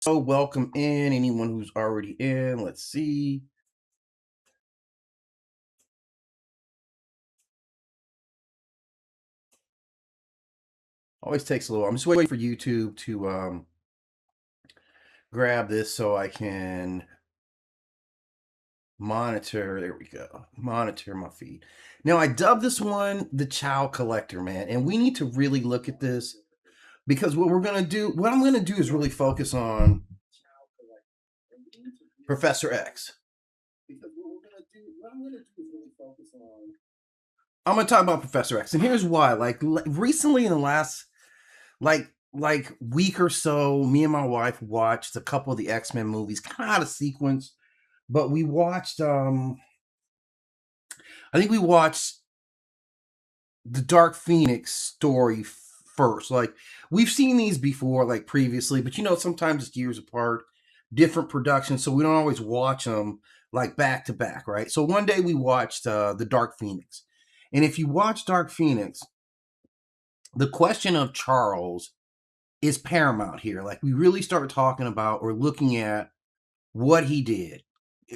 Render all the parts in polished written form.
So welcome in anyone who's already in. Let's see. Always takes a little. I'm just waiting for YouTube to grab this so I can monitor. There we go. Monitor my feed. Now I dubbed this one the Child Collector, man, and we need to really look at this because what I'm gonna do is really focus on Professor X. Because what I'm gonna do is really focus on. I'm gonna talk about Professor X, and here's why. Like recently, in the last like week or so, me and my wife watched a couple of the X-Men movies, kind of out of sequence, but we watched. I think we watched the Dark Phoenix story first. Like we've seen these before, like previously, but sometimes it's years apart, different productions, so we don't always watch them like back to back, right? So one day we watched the Dark Phoenix, and if you watch Dark Phoenix, the question of Charles is paramount here. Like we really start talking about or looking at what he did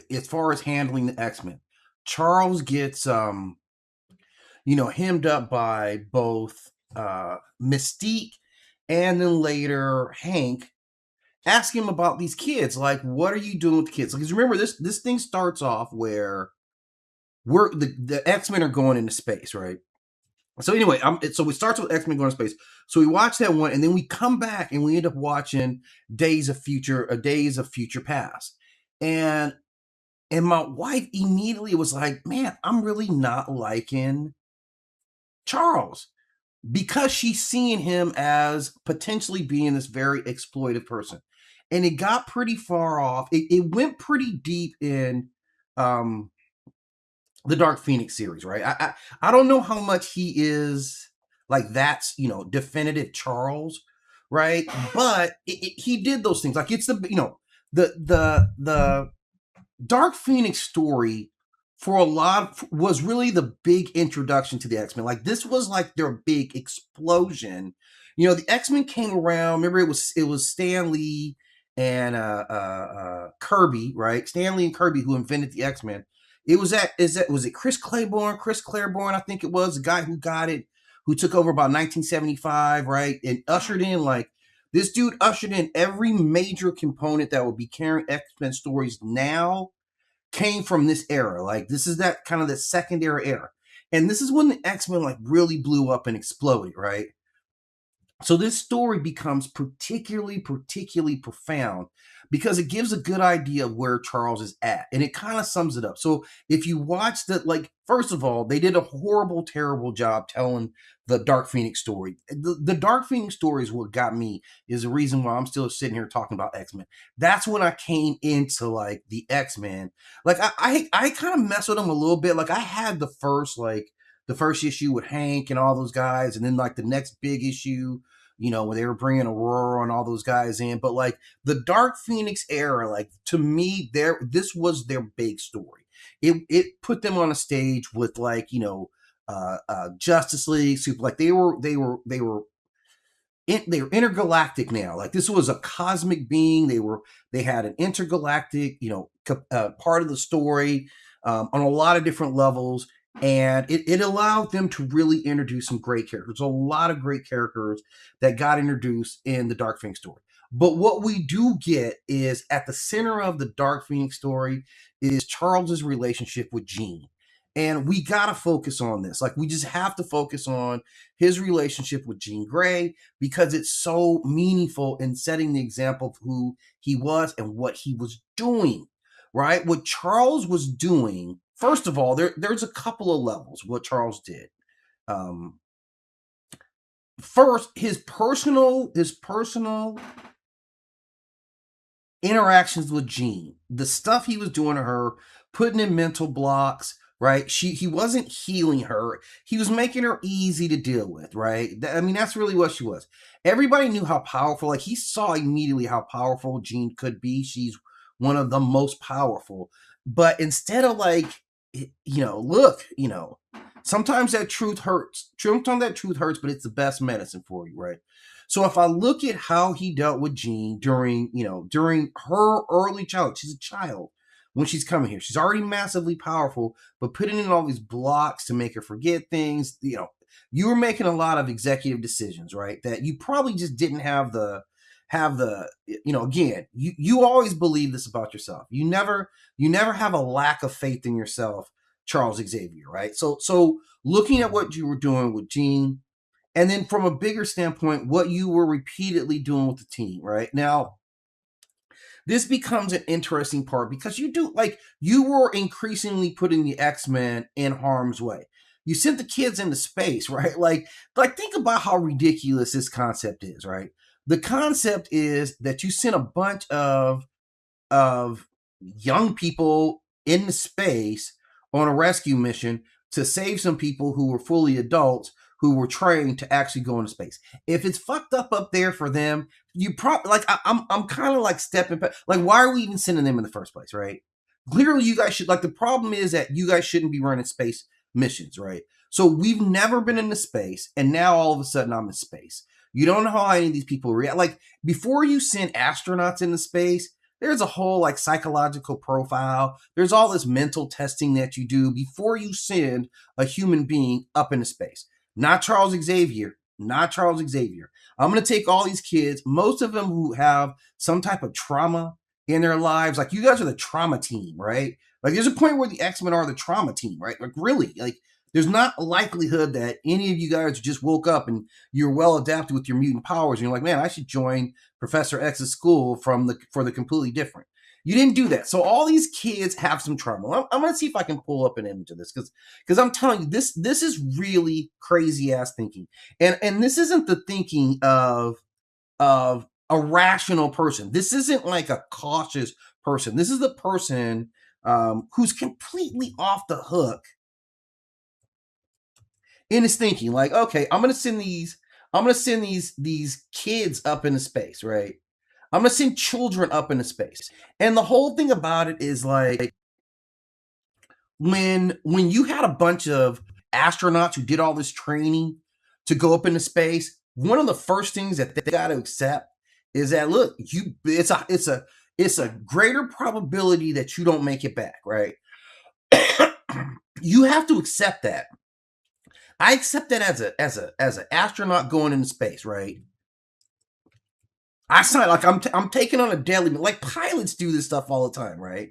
as far as handling the X-Men. Charles gets hemmed up by both Mystique and then later Hank. Ask him about these kids. Like, what are you doing with the kids? Because remember, this thing starts off where the X-Men are going into space, right? So anyway, so it starts with X-Men going to space. So we watch that one, and then we come back and we end up watching Days of Future Past. And my wife immediately was like, man, I'm really not liking Charles because she's seeing him as potentially being this very exploitive person. And it got pretty far off. It went pretty deep in the Dark Phoenix series, right? I don't know how much he is like that's definitive Charles, right? But he did those things. Like it's the Dark Phoenix story for a lot was really the big introduction to the X-Men. Like this was like their big explosion. The X-Men came around. Remember, it was Stan Lee and Kirby, right? Stan Lee and Kirby who invented the X-Men. Was it Chris Claiborne? Chris Claiborne, I think it was the guy who got it, who took over about 1975, right? And ushered in like this dude ushered in every major component that would be carrying X-Men stories now came from this era. Like this is that kind of the secondary era. And this is when the X-Men like really blew up and exploded, right? So this story becomes particularly profound because it gives a good idea of where Charles is at, and it kind of sums it up. So if you watch that, like first of all, they did a horrible, terrible job telling the Dark Phoenix story. The Dark Phoenix story is what got me. Is the reason why I'm still sitting here talking about X-Men. That's when I came into like the X-Men. Like I kind of messed with them a little bit. Like I had the first issue with Hank and all those guys, and then like the next big issue, when they were bringing Aurora and all those guys in. But like the Dark Phoenix era, like to me, this was their big story. It put them on a stage with like Justice League, Super. Like they were intergalactic now. Like this was a cosmic being. They had an intergalactic, part of the story on a lot of different levels, and it allowed them to really introduce some great characters. A lot of great characters that got introduced in the Dark Phoenix story. But what we do get is at the center of the Dark Phoenix story is Charles's relationship with Jean. And we got to focus on this. Like, we just have to focus on his relationship with Jean Grey because it's so meaningful in setting the example of who he was and what he was doing, right? What Charles was doing, first of all, there's a couple of levels what Charles did. First, his personal interactions with Jean, the stuff he was doing to her, putting in mental blocks, right? He wasn't healing her. He was making her easy to deal with, right? I mean, that's really what she was. Everybody knew how powerful, like he saw immediately how powerful Jean could be. She's one of the most powerful. But instead of like, look, sometimes that truth hurts. Sometimes that truth hurts, but it's the best medicine for you, right? So if I look at how he dealt with Jean during, during her early childhood, she's a child when she's coming here. She's already massively powerful, but putting in all these blocks to make her forget things, you were making a lot of executive decisions, right? That you probably just didn't have the again, you always believe this about yourself. You never have a lack of faith in yourself, Charles Xavier, right? So looking at what you were doing with Jean, and then from a bigger standpoint, what you were repeatedly doing with the team, right? Now, this becomes an interesting part because you were increasingly putting the X-Men in harm's way. You sent the kids into space, right? Like think about how ridiculous this concept is, right? The concept is that you sent a bunch of young people into space on a rescue mission to save some people who were fully adults who were trained to actually go into space. If it's fucked up there for them, you probably I'm kind of like stepping back. Like, why are we even sending them in the first place, right? Clearly, you guys should the problem is that you guys shouldn't be running space missions, right? So we've never been into space, and now all of a sudden I'm in space. You don't know how any of these people react. Like, before you send astronauts into space, there's a whole psychological profile. There's all this mental testing that you do before you send a human being up into space. Not Charles Xavier. Not Charles Xavier. I'm going to take all these kids, most of them who have some type of trauma in their lives. Like, you guys are the trauma team, right? Like, there's a point where the X-Men are the trauma team, right? Like, really, there's not a likelihood that any of you guys just woke up and you're well adapted with your mutant powers and you're like, man, I should join Professor X's school for the completely different. You didn't do that. So all these kids have some trauma. I'm going to see if I can pull up an image of this because I'm telling you, this is really crazy ass thinking. And this isn't the thinking of a rational person. This isn't like a cautious person. This is the person who's completely off the hook in his thinking. Like, okay, I'm gonna send these kids up into space, right? I'm gonna send children up into space. And the whole thing about it is like, when you had a bunch of astronauts who did all this training to go up into space, one of the first things that they got to accept is that, look, it's a greater probability that you don't make it back, right? You have to accept that. I accept that as an astronaut going into space, right? I sign I'm taking on a deadly, like pilots do this stuff all the time, right?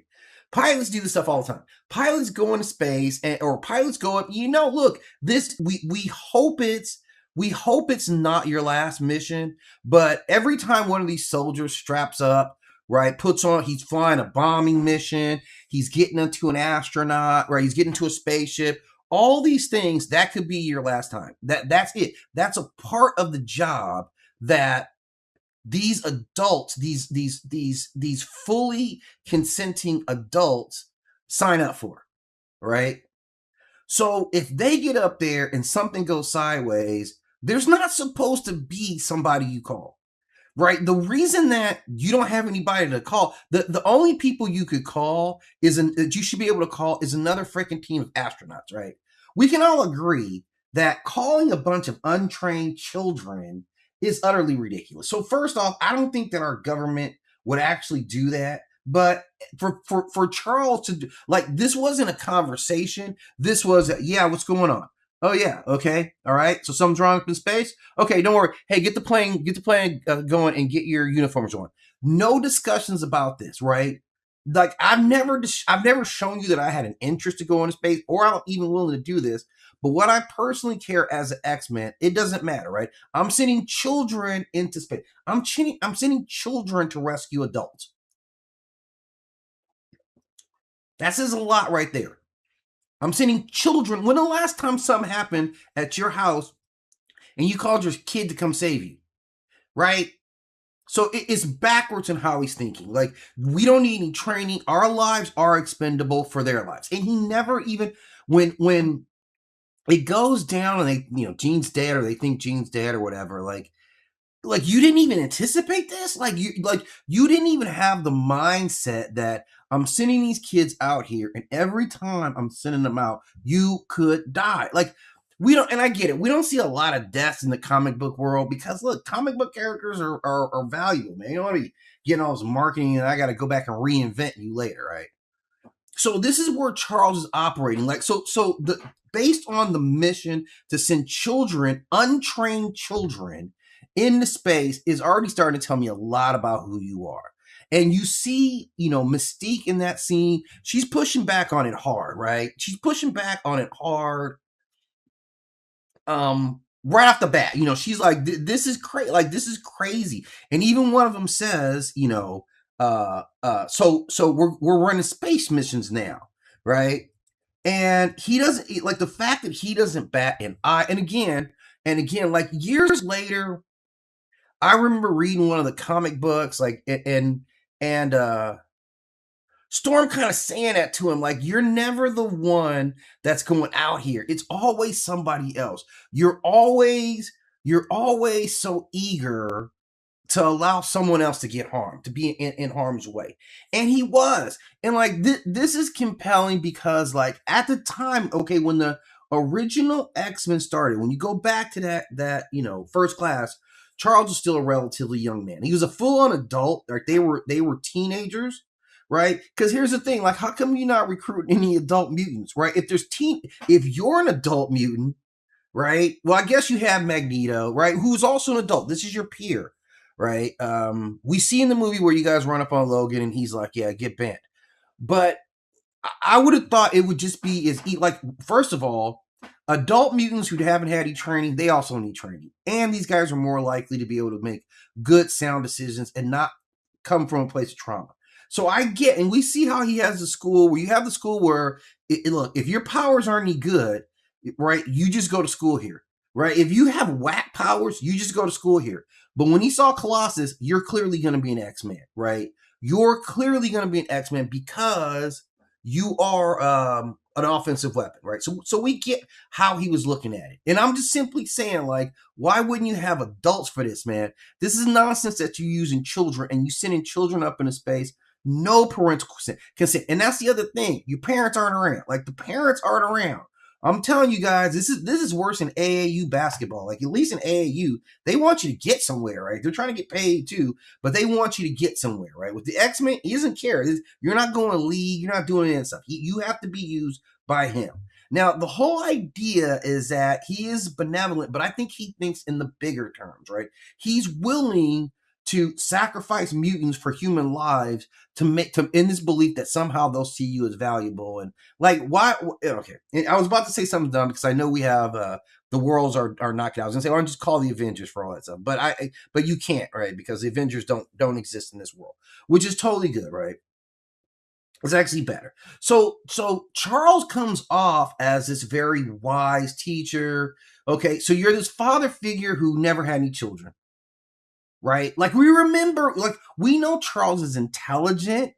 Pilots do this stuff all the time. Pilots go into space or pilots go up. Look, this we hope it's not your last mission, but every time one of these soldiers straps up, right, he's flying a bombing mission, he's getting into an astronaut, right, he's getting to a spaceship. All these things, that could be your last time. That's it. That's a part of the job that these adults, these fully consenting adults sign up for, right? So if they get up there and something goes sideways, there's not supposed to be somebody you call, right? The reason that you don't have anybody to call, the only people you could call that you should be able to call is another freaking team of astronauts, right? We can all agree that calling a bunch of untrained children is utterly ridiculous. So first off, I don't think that our government would actually do that. But for Charles to do, this wasn't a conversation. This was, yeah, what's going on? Oh yeah, okay, all right. So something's wrong in space. Okay, don't worry. Hey, get the plane going and get your uniforms on. No discussions about this, right? Like, I've never shown you that I had an interest to go into space, or I'm even willing to do this. But what I personally care as an X-Men, it doesn't matter, right? I'm sending children into space. I'm sending children to rescue adults. That says a lot right there. I'm sending children. When the last time something happened at your house and you called your kid to come save you, right? So it's backwards in how he's thinking. Like, we don't need any training. Our lives are expendable for their lives. And he never even, when it goes down and they, Jean's dead, or they think Jean's dead or whatever, like you didn't even anticipate this. You didn't even have the mindset that I'm sending these kids out here, and every time I'm sending them out, you could die. Like, we don't, and I get it. We don't see a lot of deaths in the comic book world because look, comic book characters are valuable, man. You don't want to be getting all this marketing and I got to go back and reinvent you later, right? So this is where Charles is operating. Like so the based on the mission to send children, untrained children, into space is already starting to tell me a lot about who you are. And you see, Mystique in that scene, she's pushing back on it hard, right? She's pushing back on it hard. Right off the bat, she's like, this is crazy. Like, this is crazy. And even one of them says, so we're running space missions now, right? And he doesn't like the fact that he doesn't bat an eye. And again, like years later, I remember reading one of the comic books, like, and Storm kind of saying that to him, like, you're never the one that's going out here. It's always somebody else. You're always so eager to allow someone else to get harmed, to be in harm's way. And he was. And like this is compelling because like at the time, okay, when the original X-Men started, when you go back to that first class, Charles was still a relatively young man. He was a full-on adult. Like they were teenagers, right? Because here's the thing, like, how come you're not recruiting any adult mutants, right? If you're an adult mutant, right? Well, I guess you have Magneto, right? Who's also an adult. This is your peer, right? We see in the movie where you guys run up on Logan and he's like, yeah, get bent. But I would have thought it would just be like, first of all, adult mutants who haven't had any training, they also need training. And these guys are more likely to be able to make good, sound decisions and not come from a place of trauma. So I get, and we see how he has the school where you have the school where, look, if your powers aren't any good, right, you just go to school here, right? If you have whack powers, you just go to school here. But when he saw Colossus, you're clearly going to be an X-Man, right? You're clearly going to be an X-Man because you are an offensive weapon, right? So we get how he was looking at it. And I'm just simply saying, like, why wouldn't you have adults for this, man? This is nonsense that you're using children and you sending children up into space. No parental consent. And that's the other thing. Your parents aren't around. Like, the parents aren't around. I'm telling you guys, this is worse than AAU basketball. Like, at least in AAU, they want you to get somewhere, right? They're trying to get paid too, but they want you to get somewhere, right? With the X-Men, he doesn't care. You're not going to league. You're not doing any of that stuff. You have to be used by him. Now, the whole idea is that he is benevolent, but I think he thinks in the bigger terms, right? He's willing to sacrifice mutants for human lives in this belief that somehow they'll see you as valuable. And like, why? Okay, and I was about to say something dumb because I know we have the worlds are knocked out. I was gonna say, why don't you just call the Avengers for all that stuff? But you can't, right? Because the Avengers don't exist in this world, which is totally good, right? It's actually better. So Charles comes off as this very wise teacher. Okay, so you're this father figure who never had any children, right? Like, we remember, like, we know Charles is intelligent.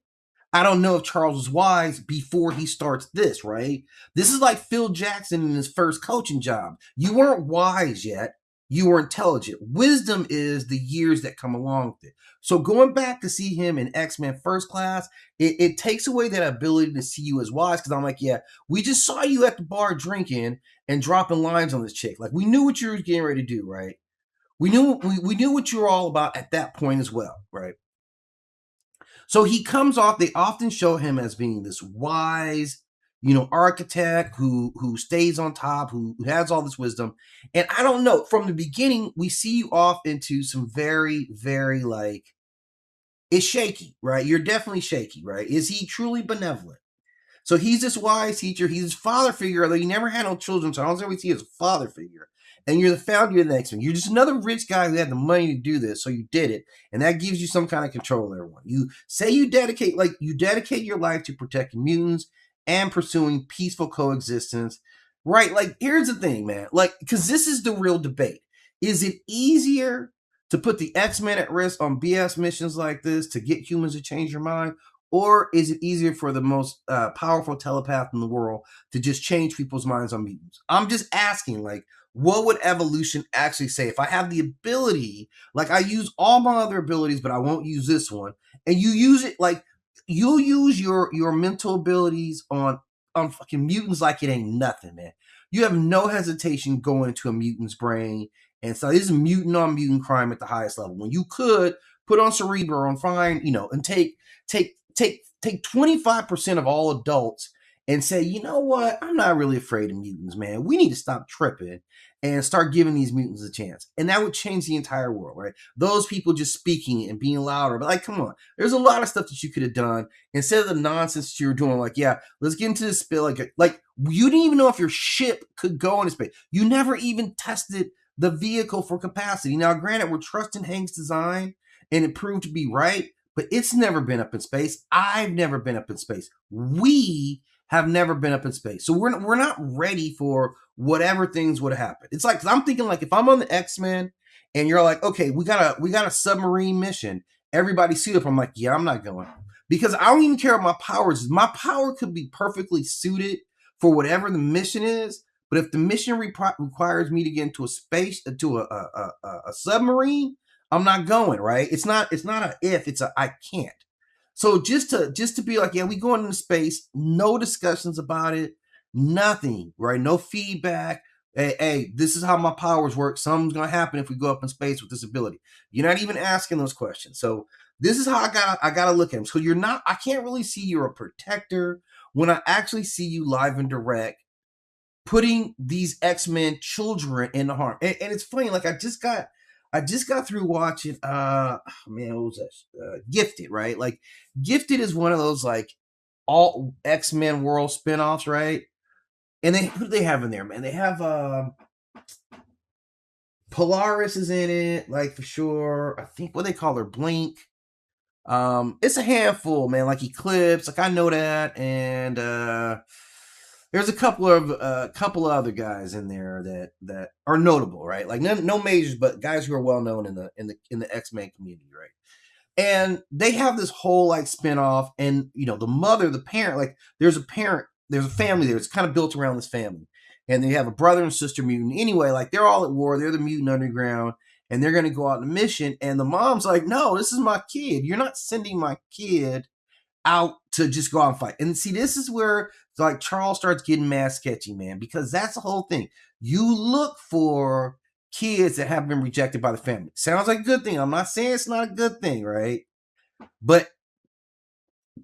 I don't know if Charles was wise before he starts this, right? This is like Phil Jackson in his first coaching job. You weren't wise yet. You were intelligent. Wisdom is the years that come along with it. So going back to see him in X-Men First Class, it takes away that ability to see you as wise, because I'm like, yeah, we just saw you at the bar drinking and dropping lines on this chick. Like, we knew what you were getting ready to do, right? We knew what you were all about at that point as well, right? So he comes off, they often show him as being this wise, architect who stays on top, who has all this wisdom. And I don't know, from the beginning, we see you off into some very, very, like, it's shaky, right? You're definitely shaky, right? Is he truly benevolent? So he's this wise teacher. He's his father figure, although he never had no children, so I don't always see his father figure. And you're the founder of the X-Men. You're just another rich guy who had the money to do this, so you did it. And that gives you some kind of control of everyone. You say you dedicate your life to protecting mutants and pursuing peaceful coexistence. Right? Like, here's the thing, man. Like, because this is the real debate. Is it easier to put the X-Men at risk on BS missions like this to get humans to change your mind? Or is it easier for the most powerful telepath in the world to just change people's minds on mutants? I'm just asking, like, what would evolution actually say? If I have the ability, like, I use all my other abilities, but I won't use this one, and you use it, like, you'll use your mental abilities on fucking mutants like it ain't nothing, man. you have no hesitation going into a mutant's brain. And so this is mutant on mutant crime at the highest level. When you could put on Cerebro and find, and take 25% of all adults and say, you know what? I'm not really afraid of mutants, man. We need to stop tripping and start giving these mutants a chance. And that would change the entire world, right? Those people just speaking and being louder. But like, come on. There's a lot of stuff that you could have done instead of the nonsense that you were doing. Like, yeah, let's get into this spill. Like you didn't even know if your ship could go into space. You never even tested the vehicle for capacity. Now, granted, we're trusting Hank's design and it proved to be right, but it's never been up in space. I've never been up in space. We have never been up in space. So we're not ready for whatever things would happen. It's like, 'cause I'm thinking like if I'm on the X-Men and you're like, okay, we got a submarine mission. Everybody suit up. I'm like, yeah, I'm not going. Because I don't even care what my powers is. My power could be perfectly suited for whatever the mission is. But if the mission requires me to get into a space, to a submarine, I'm not going, right? It's not a if, it's a I can't. So just to be like, yeah, we going into space, no discussions about it, nothing, right? No feedback. Hey, this is how my powers work. Something's gonna happen if we go up in space with this ability. You're not even asking those questions. So this is how I gotta look at him. So I can't really see you're a protector when I actually see you live and direct putting these X-Men children in harm. And it's funny, like I just got through watching man, what was that? Gifted, right? Like Gifted is one of those like all X-Men world spinoffs, right? And who do they have in there, man? They have Polaris is in it, like for sure. I think what they call her, Blink. It's a handful, man, like Eclipse, like I know that, and there's a couple of other guys in there that are notable, right? Like no majors, but guys who are well known in the X-Men community, right? And they have this whole like spinoff, and the parent, like there's a family there. It's kind of built around this family, and they have a brother and sister mutant. Anyway, like they're all at war. They're the mutant underground, and they're going to go out on a mission. And the mom's like, "No, this is my kid. You're not sending my kid out to just go out and fight." And see, this is where like Charles starts getting mad sketchy, man, because that's the whole thing. You look for kids that have been rejected by the family. Sounds like a good thing. I'm not saying it's not a good thing, right? But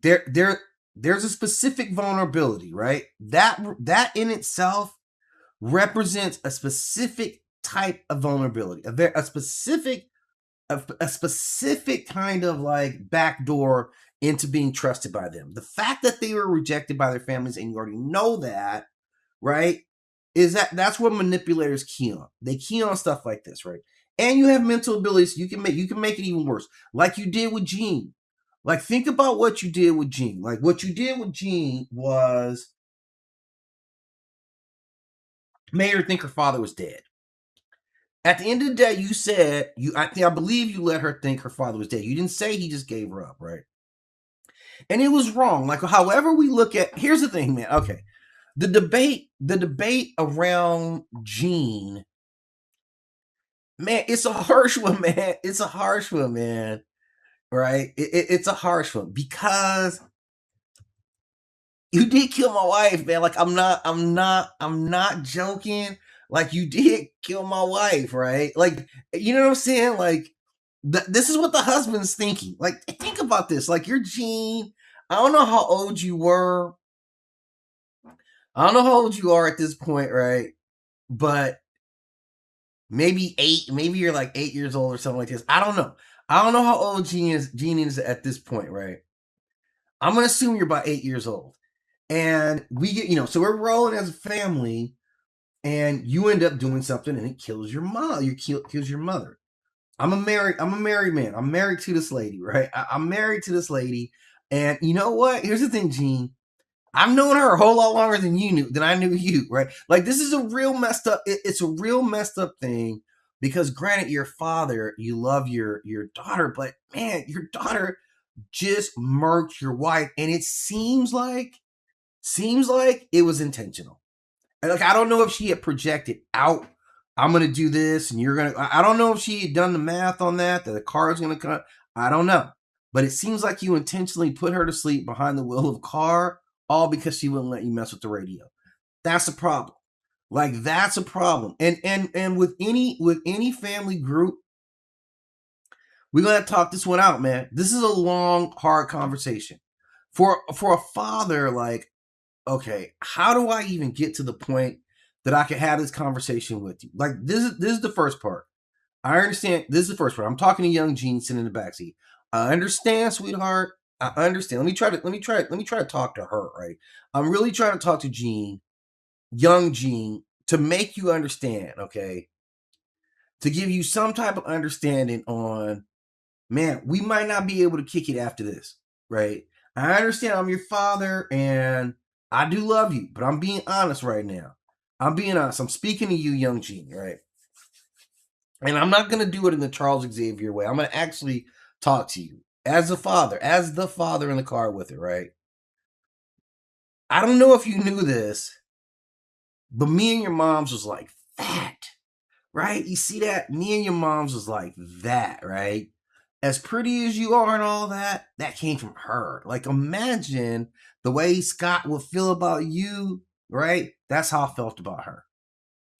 there's a specific vulnerability, right? That in itself represents a specific type of vulnerability, a specific kind of like backdoor into being trusted by them. The fact that they were rejected by their families, and you already know that, right? That's what manipulators key on. They key on stuff like this, right? And you have mental abilities, so you can make it even worse, like you did with Jean. Like think about what you did with Jean. Like what you did with Jean was made her think her father was dead. At the end of the day, you said I believe you let her think her father was dead. You didn't say he just gave her up, right? And it was wrong. Like however we look at, here's the thing, man. Okay, the debate around Jean, man, it's a harsh one, man. It's a harsh one, man. Right? It's a harsh one because you did kill my wife, man. Like I'm not joking. Like you did kill my wife, right? Like you know what I'm saying? Like this is what the husband's thinking. Like think about this. Like you're Jean. I don't know how old you were. I don't know how old you are at this point, right? But maybe 8. Maybe you're like 8 years old or something like this. I don't know. I don't know how old Jean is at this point, right? I'm gonna assume you're about 8 years old. And we get, so we're rolling as a family, and you end up doing something and it kills your mom. Kills your mother. I'm a married man. I'm married to this lady, right? I'm married to this lady. And you know what? Here's the thing, Jean. I've known her a whole lot longer than I knew you, right? Like this is a real messed up. It's a real messed up thing because granted, your father, you love your daughter, but man, your daughter just murked your wife, and it seems like it was intentional. Like I don't know if she had projected out, I'm gonna do this, and you're gonna. I don't know if she had done the math on that the car is gonna come. I don't know, but it seems like you intentionally put her to sleep behind the wheel of a car, all because she wouldn't let you mess with the radio. That's the problem. Like that's a problem. And with any family group, we're gonna talk this one out, man. This is a long, hard conversation. For a father, like, okay, how do I even get to the point that I can have this conversation with you? Like, this is the first part. I understand. This is the first part. I'm talking to young Gene sitting in the backseat. I understand, sweetheart. I understand. Let me try to talk to her, right? I'm really trying to talk to Gene, young Gene, to make you understand, okay? To give you some type of understanding on, man, we might not be able to kick it after this, right? I understand I'm your father and I do love you, but I'm being honest right now. I'm being honest. I'm speaking to you, young Gene, right? And I'm not going to do it in the Charles Xavier way. I'm going to actually talk to you as the father in the car with her, right? I don't know if you knew this, but me and your mom's was like that, right? You see that? Me and your mom's was like that, right? As pretty as you are and all that, that came from her. Like, imagine the way Scott would feel about you, right? That's how I felt about her.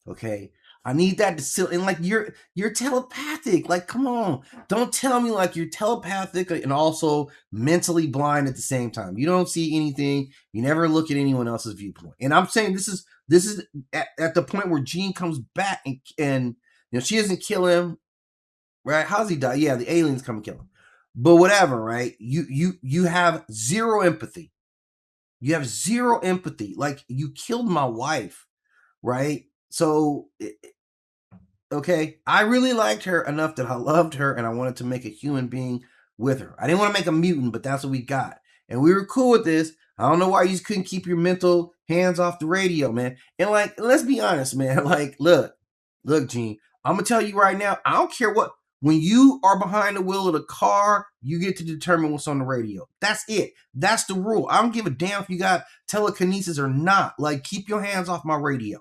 Okay. I need that to still, and like you're telepathic. Like, come on. Don't tell me like you're telepathic and also mentally blind at the same time. You don't see anything. You never look at anyone else's viewpoint. And I'm saying this is at the point where Jean comes back and she doesn't kill him, right? How's he die? Yeah, the aliens come and kill him. But whatever, right? You have zero empathy. You have zero empathy. Like, you killed my wife, right? So, okay, I really liked her enough that I loved her and I wanted to make a human being with her. I didn't want to make a mutant, but that's what we got. And we were cool with this. I don't know why you just couldn't keep your mental hands off the radio, man. And like, let's be honest, man. Like, look, Gene, I'm gonna tell you right now, I don't care what, when you are behind the wheel of the car, you get to determine what's on the radio. That's it. That's the rule. I don't give a damn if you got telekinesis or not. Like, keep your hands off my radio.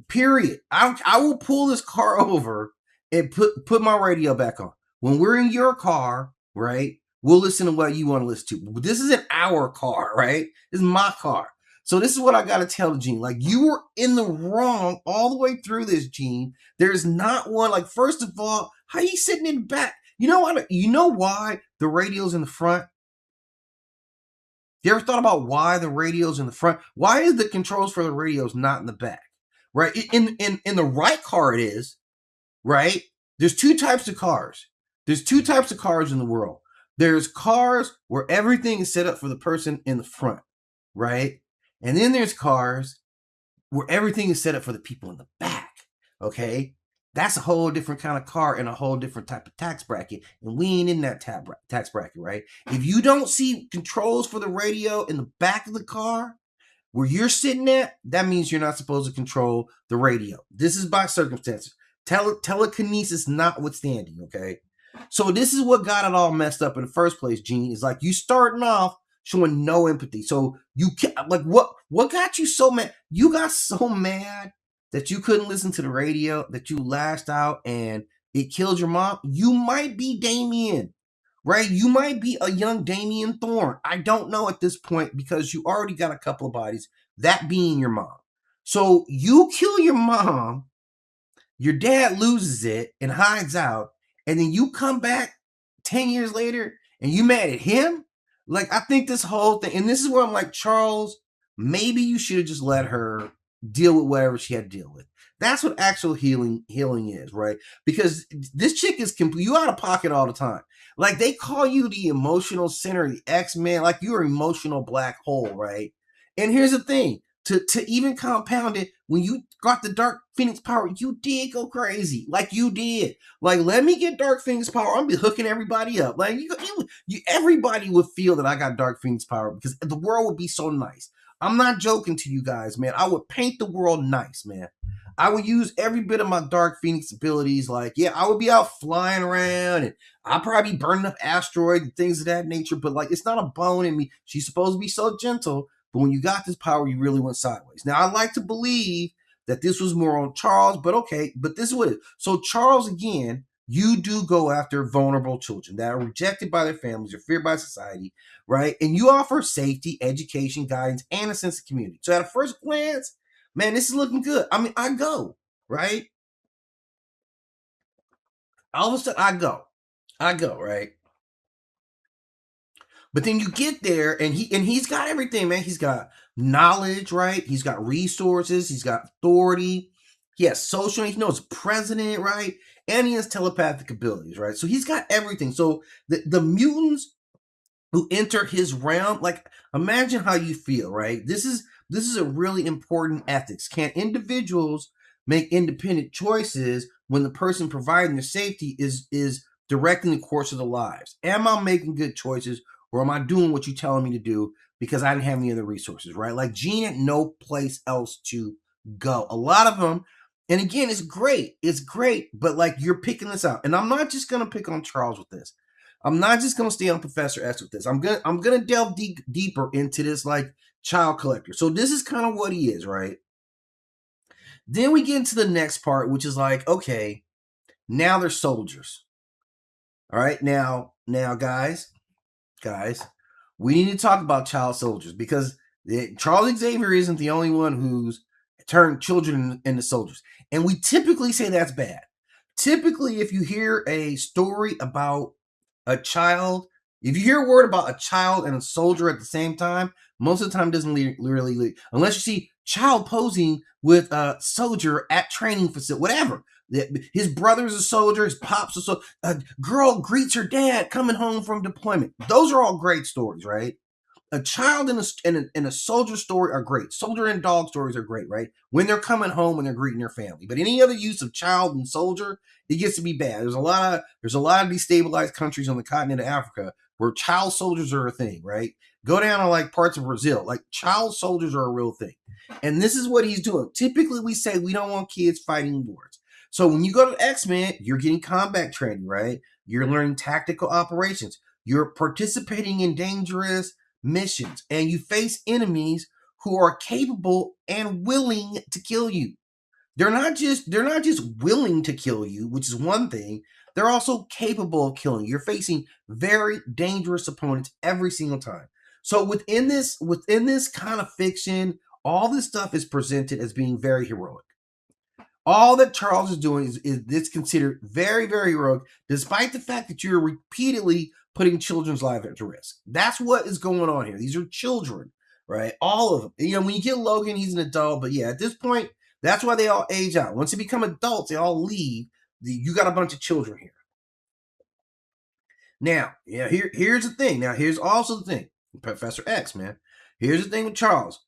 Period. I will pull this car over and put my radio back on. When we're in your car, right? We'll listen to what you want to listen to. This isn't our car, right? This is my car. So this is what I got to tell Gene. Like, you were in the wrong all the way through this, Gene. There's not one. Like, first of all, how you sitting in the back? You know what? You know why the radio's in the front? You ever thought about why the radio's in the front? Why is the controls for the radios not in the back? Right? In the right car it is, right? There's two types of cars. There's two types of cars in the world. There's cars where everything is set up for the person in the front, right? And then there's cars where everything is set up for the people in the back, okay? That's a whole different kind of car and a whole different type of tax bracket. And we ain't in that tax bracket, right? If you don't see controls for the radio in the back of the car, where you're sitting at, that means you're not supposed to control the radio. This is by circumstances. Telekinesis notwithstanding, okay? So this is what got it all messed up in the first place, Gene. Is like, you starting off showing no empathy. So you can't, like, what got you so mad? You got so mad that you couldn't listen to the radio, that you lashed out and it killed your mom. You might be Damien, right? You might be a young Damien Thorne. I don't know at this point because you already got a couple of bodies, that being your mom. So you kill your mom, your dad loses it and hides out, and then you come back 10 years later and you mad at him? Like, I think this whole thing, and this is where I'm like, Charles, maybe you should have just let her deal with whatever she had to deal with. That's what actual healing is, right? Because this chick is you out of pocket all the time. Like, they call you the emotional center of the X-Men, like you're an emotional black hole, right? And here's the thing, to even compound it, when you got the Dark Phoenix power, you did go crazy. Like, you did. Like, let me get Dark Phoenix power, I'm gonna be hooking everybody up. Like, everybody would feel that I got Dark Phoenix power because the world would be so nice. I'm not joking to you guys, man. I would paint the world nice, man. I would use every bit of my Dark Phoenix abilities. Like, yeah, I would be out flying around and I'd probably be burning up asteroids and things of that nature. But like, it's not a bone in me. She's supposed to be so gentle. But when you got this power, you really went sideways. Now, I like to believe that this was more on Charles, but okay. But this is what it is. So Charles, again, you do go after vulnerable children that are rejected by their families or feared by society, right? And you offer safety, education, guidance, and a sense of community. So at a first glance, man, this is looking good. I mean, I go, right? All of a sudden, I go, right? But then you get there, and he's got everything, man. He's got knowledge, right? He's got resources. He's got authority. He has social. He knows president, right? And he has telepathic abilities, right? So he's got everything. So the mutants who enter his realm, like, imagine how you feel, right? This is a really important ethics. Can individuals make independent choices when the person providing their safety is directing the course of their lives? Am I making good choices, or am I doing what you're telling me to do because I didn't have any other resources, right? Like, Gene had no place else to go. A lot of them, and again, it's great, but like, you're picking this out. And I'm not just gonna pick on Charles with this. I'm not just gonna stay on Professor X with this. I'm gonna delve deeper into this, like, child collector. So this is kind of what he is, right? Then we get into the next part, which is like, okay, now they're soldiers. All right, now, guys, we need to talk about child soldiers, because Charles Xavier isn't the only one who's turned children into soldiers, and we typically say that's bad. Typically, if you hear a story about a child, if you hear a word about a child and a soldier at the same time, most of the time it doesn't really lead, unless you see child posing with a soldier at training facility, whatever. His brother's a soldier, his pop's a soldier, a girl greets her dad coming home from deployment. Those are all great stories, right? A child and a soldier story are great. Soldier and dog stories are great, right? When they're coming home and they're greeting their family. But any other use of child and soldier, it gets to be bad. There's a lot of destabilized countries on the continent of Africa where child soldiers are a thing, right? Go down to like parts of Brazil, like, child soldiers are a real thing. And this is what he's doing. Typically, we say we don't want kids fighting wars. So when you go to X-Men, you're getting combat training, right? You're learning tactical operations. You're participating in dangerous missions, and you face enemies who are capable and willing to kill you. They're not just willing to kill you, which is one thing. They're also capable of killing you. You're facing very dangerous opponents every single time. So within this kind of fiction, all this stuff is presented as being very heroic. All that Charles is doing is this considered very, very heroic, despite the fact that you're repeatedly putting children's lives at risk. That's what is going on here. These are children, right? All of them. You know, when you get Logan, he's an adult, but yeah, at this point, that's why they all age out. Once they become adults, they all leave. You got a bunch of children here. Now, yeah, here's the thing. Now, here's also the thing. Professor X, man. Here's the thing with Charles.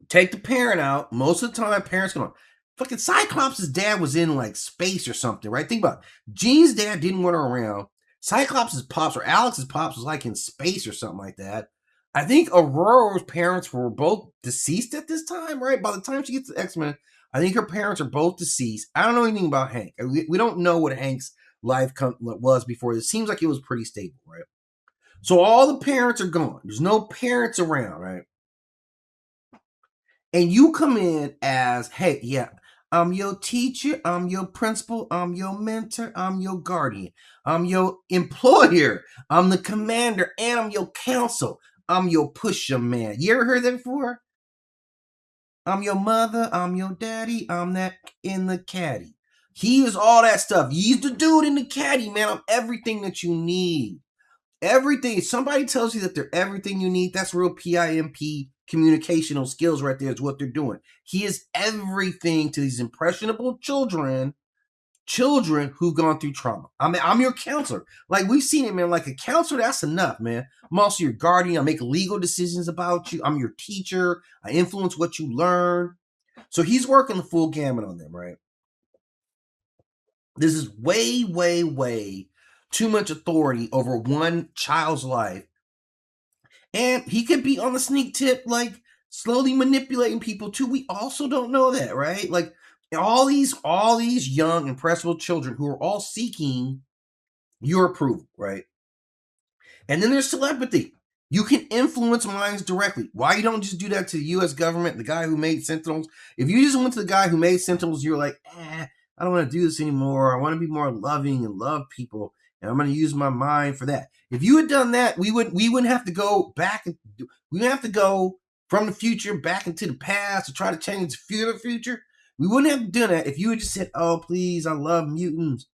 Take the parent out. Most of the time, parents going, fucking Cyclops' dad was in like space or something, right? Think about it. Jean's dad didn't want her around. Cyclops' pops or Alex's pops was like in space or something like that. I think Aurora's parents were both deceased at this time, right? By the time she gets to X-Men, I think her parents are both deceased. I don't know anything about Hank. We don't know what Hank's life was before. It seems like it was pretty stable, right? So all the parents are gone. There's no parents around, right? And you come in as, hey, yeah, I'm your teacher, I'm your principal, I'm your mentor, I'm your guardian, I'm your employer, I'm the commander, and I'm your counsel, I'm your pusher man. You ever heard that before? I'm your mother, I'm your daddy, I'm that in the caddy. He is all that stuff. He's the dude in the caddy, man. I'm everything that you need. Everything. If somebody tells you that they're everything you need, that's real PIMP communicational skills right there, is what they're doing. He is everything to these impressionable children who've gone through trauma. I mean, I'm your counselor. Like, we've seen it, man. Like, a counselor, that's enough, man. I'm also your guardian. I make legal decisions about you. I'm your teacher. I influence what you learn. So he's working the full gamut on them, right? This is way, way, way too much authority over one child's life. And he could be on the sneak tip, like, slowly manipulating people too. We also don't know that, right? Like, all these young, impressionable children who are all seeking your approval, right? And then there's telepathy. You can influence minds directly. Why you don't just do that to the U.S. government, the guy who made Sentinels? If you just went to the guy who made Sentinels, you're like, I don't want to do this anymore. I want to be more loving and love people, and I'm going to use my mind for that. If you had done that, we wouldn't have to go back. We wouldn't have to go from the future back into the past to try to change the future. We wouldn't have done that if you had just said, "Oh, please, I love mutants.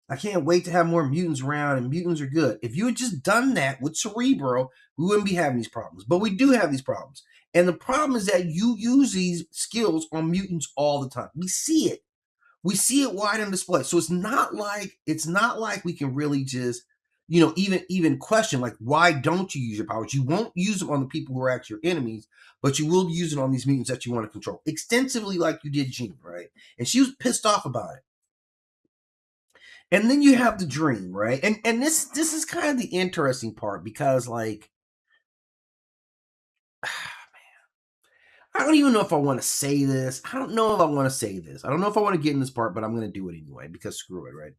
I can't wait to have more mutants around, and mutants are good." If you had just done that with Cerebro, we wouldn't be having these problems. But we do have these problems. And the problem is that you use these skills on mutants all the time. We see it. We see it wide on display. So it's not like we can really just, even question, like, why don't you use your powers? You won't use them on the people who are actually your enemies, but you will use it on these mutants that you want to control extensively, like you did Jean, right? And she was pissed off about it. And then you have the dream, right? And this is kind of the interesting part, because, like, I don't even know if I want to say this. I don't know if I want to say this. I don't know if I want to get in this part, but I'm going to do it anyway, because screw it, right?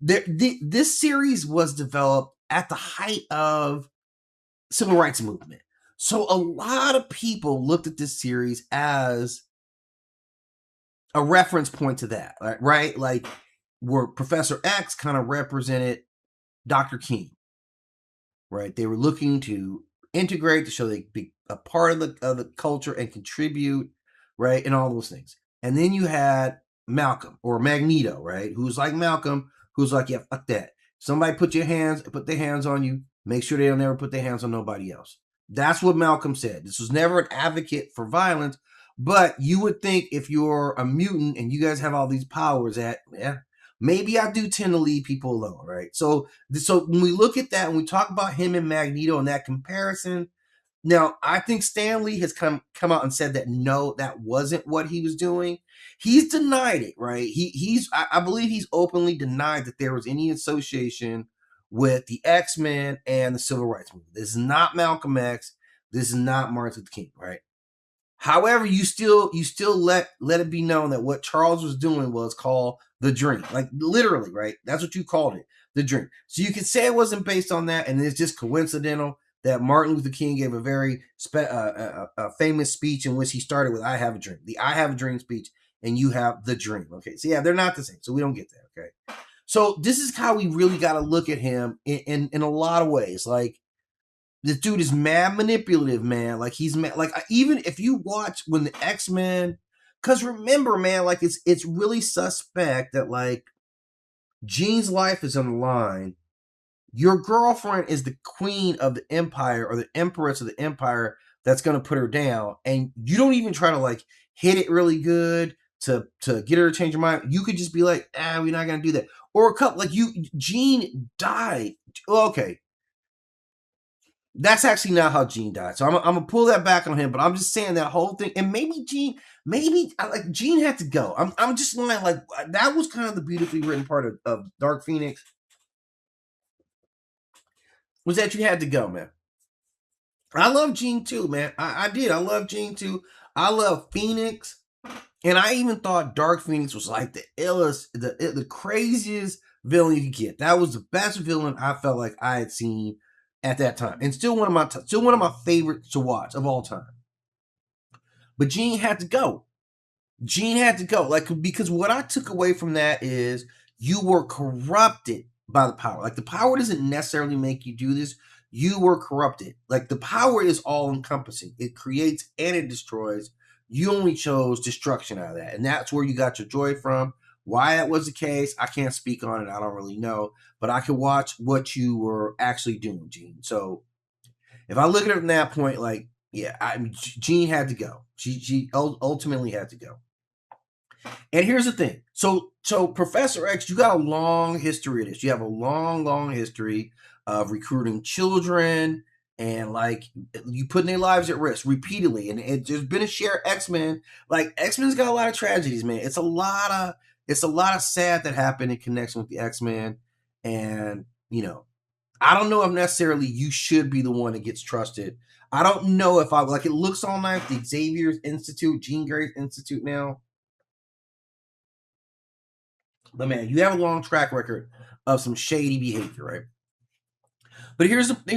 This series was developed at the height of civil rights movement. So a lot of people looked at this series as a reference point to that, right? Like, where Professor X kind of represented Dr. King, right? They were looking to integrate, to show they be a part of the culture and contribute, right? And all those things. And then you had Malcolm, or Magneto, right? Who's like Malcolm, who's like, yeah, fuck that. Somebody put their hands on you. Make sure they don't ever put their hands on nobody else. That's what Malcolm said. This was never an advocate for violence, but you would think if you're a mutant and you guys have all these powers, that, yeah, maybe I do tend to leave people alone, right? So when we look at that and we talk about him and Magneto and that comparison, now I think Stan Lee has come out and said that no, that wasn't what he was doing. He's denied it, right? I believe he's openly denied that there was any association with the X-Men and the Civil Rights Movement. This is not Malcolm X. This is not Martin Luther King, right? However, you still let it be known that what Charles was doing was called the dream. Like, literally, right? That's what you called it, the dream. So you could say it wasn't based on that, and it's just coincidental that Martin Luther King gave a very famous speech in which he started with "I have a dream," the "I have a dream" speech, and you have the dream. Okay, so yeah, they're not the same. So we don't get that. Okay, so this is how we really got to look at him in a lot of ways. Like, this dude is mad manipulative, man. Like, he's mad. Like, even if you watch when the X-Men, because remember, man, like, it's really suspect that, like, Jean's life is on the line. Your girlfriend is the queen of the empire, or the empress of the empire, that's going to put her down, and you don't even try to, like, hit it really good to get her to change her mind. You could just be like, we're not going to do that. Or a couple, like, Jean died. Okay, that's actually not how Jean died. So I'm gonna pull that back on him, but I'm just saying that whole thing. And maybe Jean had to go. I'm just lying. Like, that was kind of the beautifully written part of Dark Phoenix, was that you had to go, man. I love Jean too, man. I did. I love Jean too. I love Phoenix. And I even thought Dark Phoenix was like the illest, the craziest villain you could get. That was the best villain I felt like I had seen at that time, and still one of my favorites to watch of all time. But Jean had to go. Jean had to go, like, because what I took away from that is you were corrupted by the power. Like, the power doesn't necessarily make you do this. You were corrupted. Like, the power is all encompassing. It creates and it destroys. You only chose destruction out of that, and that's where you got your joy from. Why that was the case, I can't speak on it. I don't really know, but I can watch what you were actually doing, Jean. So if I look at it from that point, like, yeah, Jean had to go. She ultimately had to go. And here's the thing. So Professor X, you got a long history of this. You have a long history of recruiting children, and, like, you putting their lives at risk repeatedly. And there's been a shared X-Men. Like, X-Men's got a lot of tragedies, man. It's a lot of sad that happened in connection with the X-Men. And, I don't know if necessarily you should be the one that gets trusted. I don't know if it looks all nice, the Xavier's Institute, Jean Grey's Institute now. But, man, you have a long track record of some shady behavior, right? But here's the